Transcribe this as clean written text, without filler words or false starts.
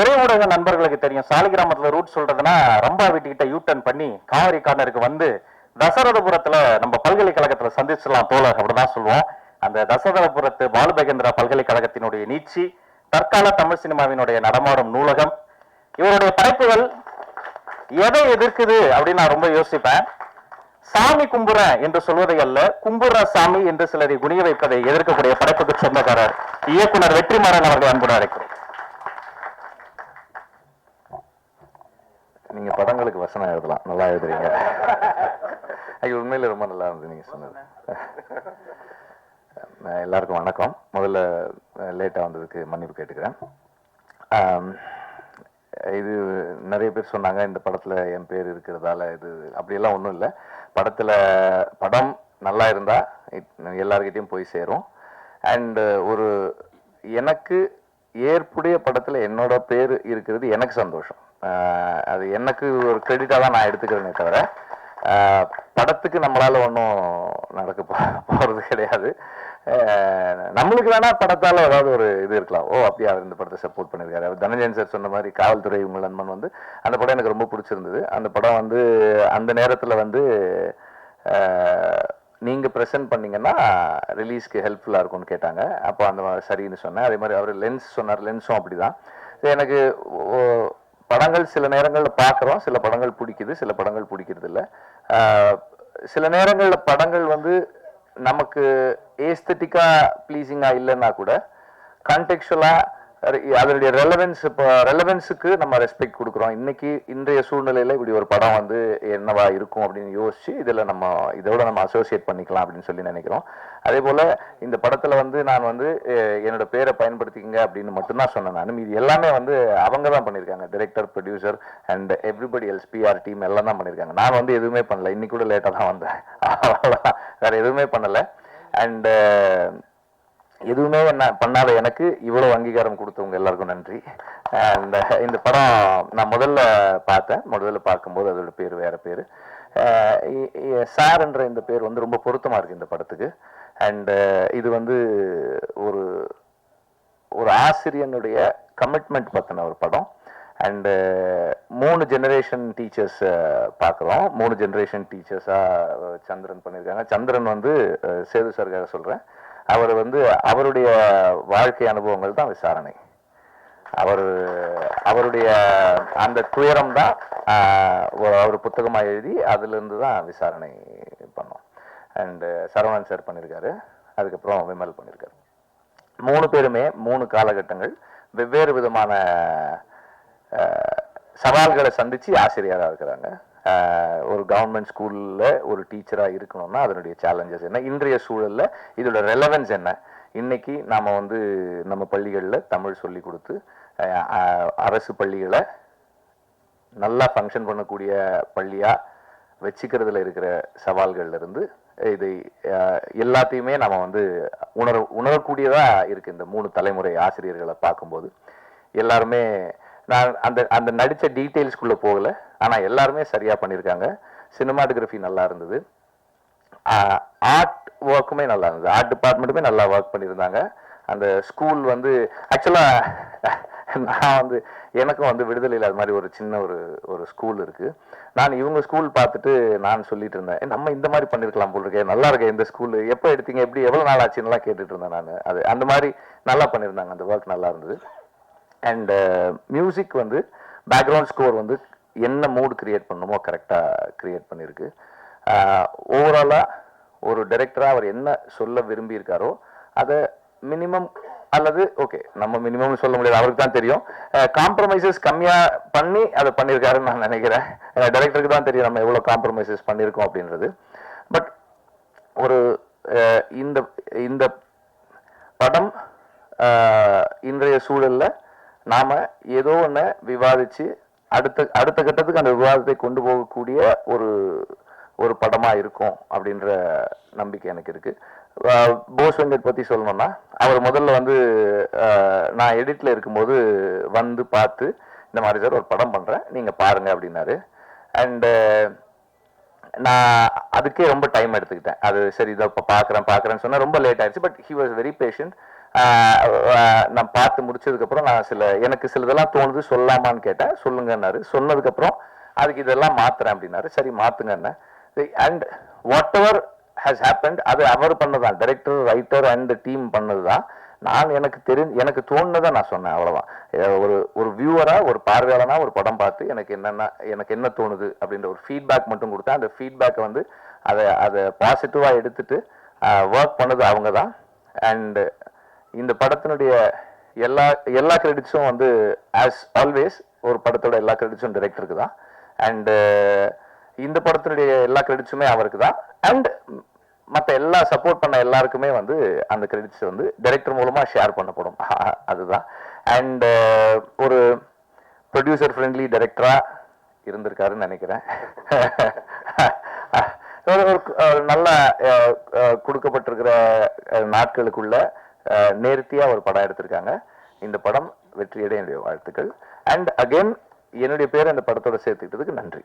திரை ஊடக நண்பர்களுக்கு தெரியும், சாலிகிராமத்துல ரூட் சொல்றதுன்னா ரம்பா வீட்டுக்கிட்ட யூ டர்ன் பண்ணி காவிரி கார்னருக்கு வந்து தசரதபுரத்துல நம்ம பல்கலைக்கழகத்துல சந்திச்சிடலாம் தோழர் அப்படிதான் சொல்லுவோம். அந்த தசரதபுரத்து பாலுபகேந்திரா பல்கலைக்கழகத்தினுடைய நீட்சி, தற்கால தமிழ் சினிமாவினுடைய நடமாடும் நூலகம், இவருடைய படைப்புகள் எதை எதிர்க்குது அப்படின்னு நான் ரொம்ப யோசிப்பேன். சாமி கும்புற என்று சொல்வதை அல்ல, கும்புற சாமி என்று சிலரை குனிய வைப்பதை எதிர்க்கக்கூடிய படைப்புக்கு சொந்தக்காரர் இயக்குனர் வெற்றிமாறன் அவர்கள் அன்புடன் அழைக்கிறோம். நீங்க படங்களுக்கு வசனம் எழுதலாம், நல்லா எழுதுறீங்க. ஐயோ, உண்மையில ரொம்ப நல்லா இருந்தது நீங்க சொன்னது. எல்லாருக்கும் வணக்கம். முதல்ல லேட்டா வந்ததுக்கு மன்னிப்பு கேட்டுக்கிறேன். இது நிறைய பேர் சொன்னாங்க இந்த படத்துல என் பேர் இருக்கிறதால இது அப்படியெல்லாம் ஒன்றும் இல்லை. படம் நல்லா இருந்தா எல்லார்கிட்டையும் போய் சேரும். அண்ட் ஒரு எனக்கு ஏற்புடைய படத்துல என்னோட பேர் இருக்கிறது எனக்கு சந்தோஷம். அது எனக்கு ஒரு கிரெடிட்டா தான் நான் எடுத்துக்கிறேனே தவிர படத்துக்கு நம்மளால ஒன்றும் நடக்க போறது கிடையாது. நம்மளுக்கு வேணா படத்தால ஏதாவது ஒரு இது இருக்கலாம், ஓ அப்படியே அவர் இந்த படத்தை சப்போர்ட் பண்ணியிருக்காரு. தனஞ்சயன் சார் சொன்ன மாதிரி காவல்துறை உங்கள் நண்பன் வந்து அந்த படம் எனக்கு ரொம்ப பிடிச்சிருந்தது. அந்த படம் வந்து அந்த நேரத்தில் வந்து நீங்க ப்ரெசென்ட் பண்ணீங்கன்னா ரிலீஸ்க்கு ஹெல்ப்ஃபுல்லாக இருக்கும்னு கேட்டாங்க. அப்போ அந்த சரின்னு சொன்னேன். அதே மாதிரி அவர் லென்ஸ் சொன்னார், லென்ஸும் அப்படிதான். எனக்கு படங்கள் சில நேரங்களில் பார்க்குறோம், சில படங்கள் பிடிக்குது, சில படங்கள் பிடிக்கிறது இல்லை. சில நேரங்களில் படங்கள் வந்து நமக்கு ஏஸ்தட்டிக்கா ப்ளீஸிங்கா இல்லைன்னா கூட கான்டெக்சுவலா அதனுடைய ரெலவென்ஸுக்கு நம்ம ரெஸ்பெக்ட் கொடுக்குறோம். இன்றைய சூழ்நிலையில இப்படி ஒரு படம் வந்து என்னவா இருக்கும் அப்படின்னு யோசிச்சு இதோட நம்ம அசோசியேட் பண்ணிக்கலாம் அப்படின்னு சொல்லி நினைக்கிறோம். அதே போல இந்த படத்துல வந்து நான் வந்து என்னோட பேரை பயன்படுத்திக்கங்க அப்படின்னு மட்டும்தான் சொன்னேன். நான் இது எல்லாமே வந்து அவங்க தான் பண்ணியிருக்காங்க, director, producer and everybody else, PR team எல்லாம் தான் பண்ணியிருக்காங்க. நான் வந்து எதுவுமே பண்ணல, இன்னைக்கு கூட லேட்டாக தான் வந்தேன், வேற எதுவுமே பண்ணல. அண்ட் எதுவுமே என்ன பண்ணாத எனக்கு இவ்வளவு அங்கீகாரம் கொடுத்தவங்க எல்லாருக்கும் நன்றி. அண்ட் இந்த படம் நான் முதல்ல பார்க்கும்போது அதோட பேர் வேற பேர். சார் என்ற இந்த பேர் வந்து ரொம்ப பொருத்தமா இருக்கு இந்த படத்துக்கு. அண்ட் இது வந்து ஒரு ஆசிரியனுடைய கமிட்மெண்ட் பத்தின ஒரு படம். அண்டு 3 ஜெனரேஷன் டீச்சர்ஸ் பார்க்குறோம். 3 ஜெனரேஷன் டீச்சர்ஸா சந்திரன் பண்ணியிருக்காங்க. சந்திரன் வந்து சேது சார்காக சொல்றேன். அவர் வந்து அவருடைய வாழ்க்கை அனுபவங்கள் தான் விசாரணை. அவருடைய அந்த துயரம் தான் அவர் புத்தகமாக எழுதி அதுல இருந்து தான் விசாரணை பண்ணோம். அண்ட் சரவணன் சார் பண்ணியிருக்காரு, அதுக்கப்புறம் விமல் பண்ணியிருக்காரு. 3 பேருமே 3 காலகட்டங்கள் வெவ்வேறு விதமான சவால்களை சந்திச்சு ஆசிரியராக இருக்கிறாங்க. ஒரு கவர்மெண்ட் ஸ்கூல்ல ஒரு டீச்சரா இருக்கணும்னா அதனுடைய சேலஞ்சஸ் என்ன, இன்றைய சூழல்ல இதோட ரெலவென்ஸ் என்ன, இன்னைக்கு நாம வந்து நம்ம பள்ளிகள்ல தமிழ் சொல்லி கொடுத்து அரசு பள்ளிகளை நல்லா ஃபங்க்ஷன் பண்ணக்கூடிய பள்ளியா வச்சுக்கிறதுல இருக்கிற சவால்கள்ல இருந்து இதை எல்லாத்தையுமே நம்ம வந்து உணரக்கூடியதா இருக்கு. இந்த 3 தலைமுறை ஆசிரியர்களை பார்க்கும்போது எல்லாருமே, நான் அந்த நடிச்ச டீட்டெயில்ஸ்குள்ள போகல, ஆனா எல்லாருமே சரியா பண்ணியிருக்காங்க. சினிமாட்டோகிராஃபி நல்லா இருந்தது, ஆர்ட் ஒர்க்குமே நல்லா இருந்தது, ஆர்ட் டிபார்ட்மெண்ட்டுமே நல்லா ஒர்க் பண்ணியிருந்தாங்க. அந்த ஸ்கூல் வந்து ஆக்சுவலா நான் வந்து எனக்கும் வந்து விடுதலையில் அது மாதிரி ஒரு சின்ன ஒரு ஸ்கூல் இருக்கு. நான் இவங்க ஸ்கூல் பார்த்துட்டு நான் சொல்லிட்டு இருந்தேன், நம்ம இந்த மாதிரி பண்ணிருக்கலாம் போல் இருக்கேன், நல்லா இருக்கேன் இந்த ஸ்கூல், எப்போ எடுத்தீங்க, எப்படி எவ்வளவு நாள் ஆச்சுன்னு கேட்டுட்டு இருந்தேன் நான். அது அந்த மாதிரி நல்லா பண்ணியிருந்தாங்க, அந்த ஒர்க் நல்லா இருந்தது. அண்ட் மியூசிக் வந்து பேக்ரவுண்ட் ஸ்கோர் வந்து என்ன மூட் கிரியேட் பண்ணணுமோ கரெக்டாக கிரியேட் பண்ணியிருக்கு. ஓவராலாக ஒரு டைரக்டராக அவர் என்ன சொல்ல விரும்பியிருக்காரோ அதை மினிமம், அல்லது ஓகே நம்ம மினிமம் சொல்ல முடியாது, அவருக்கு தான் தெரியும், காம்ப்ரமைசஸ் கம்மியாக பண்ணி அதை பண்ணியிருக்காருன்னு நான் நினைக்கிறேன். டைரக்டருக்கு தான் தெரியும் நம்ம எவ்வளோ காம்ப்ரமைசஸ் பண்ணியிருக்கோம் அப்படின்றது. பட் ஒரு இந்த படம் இன்றைய சூழல்ல நாம ஏதோ ஒன்று விவாதிச்சு அடுத்த கட்டத்துக்கு அந்த விவாதத்தை கொண்டு போகக்கூடிய ஒரு படமா இருக்கும் அப்படின்ற நம்பிக்கை எனக்கு இருக்கு. போஸ் வெங்கட் பத்தி சொல்லணும்னா, அவர் முதல்ல வந்து நான் எடிட்ல இருக்கும்போது வந்து பார்த்து இந்த மாதிரி சார் ஒரு படம் பண்றேன் நீங்க பாருங்க அப்படின்னாரு. அண்ட் நான் அதுக்கே ரொம்ப டைம் எடுத்துக்கிட்டேன். அது சரி இதை இப்போ பார்க்குறேன்னு சொன்னா ரொம்ப லேட் ஆயிடுச்சு. But he was very patient. நான் பார்த்து முடிச்சதுக்கப்புறம் நான் எனக்கு சிலதெல்லாம் தோணுது சொல்லலாமான்னு கேட்டேன். சொல்லுங்கன்னாரு. சொன்னதுக்கப்புறம் அதுக்கு இதெல்லாம் மாத்துறேன் அப்படின்னாரு. சரி மாத்துங்கன்னு. And whatever has happened அது அவர் பண்ணதான், டைரக்டர், ரைட்டர் அண்ட் டீம் பண்ணதுதான். நான் எனக்கு தோணுனதை நான் சொன்னேன், அவ்வளவுதான். ஒரு வியூவரா, ஒரு பார்வையாளனா ஒரு படம் பார்த்து எனக்கு என்ன தோணுது அப்படின்ற ஒரு ஃபீட்பேக் மட்டும் கொடுத்தேன். அந்த ஃபீட்பேக்கை வந்து அதை பாசிட்டிவா எடுத்துட்டு ஒர்க் பண்ணது அவங்க தான். அண்ட் இந்த படத்தினுடைய எல்லா கிரெடிட்ஸும் வந்து ஆஸ் ஆல்வேஸ் ஒரு படத்தோட எல்லா கிரெடிட்ஸும் டைரக்டருக்கு தான். அண்ட் இந்த படத்தினுடைய எல்லா கிரெடிட்ஸுமே அவருக்கு தான். அண்ட் மற்ற எல்லா சப்போர்ட் பண்ண எல்லாருக்குமே வந்து அந்த கிரெடிட்ஸ் வந்து டைரக்டர் மூலமா ஷேர் பண்ணப்படும். அதுதான். அண்ட் ஒரு ப்ரொடியூசர் ஃப்ரெண்ட்லி டைரக்டரா இருந்திருக்காருன்னு நினைக்கிறேன். ஒரு நல்ல கொடுக்கப்பட்டிருக்கிற நாட்களுக்குள்ள நேர்த்தியா ஒரு படம் எடுத்திருக்காங்க. இந்த படம் வெற்றியடைய என்னுடைய வாழ்த்துக்கள். அண்ட் அகைன் என்னுடைய பேரை இந்த படத்தோட சேர்த்துக்கிட்டதுக்கு நன்றி.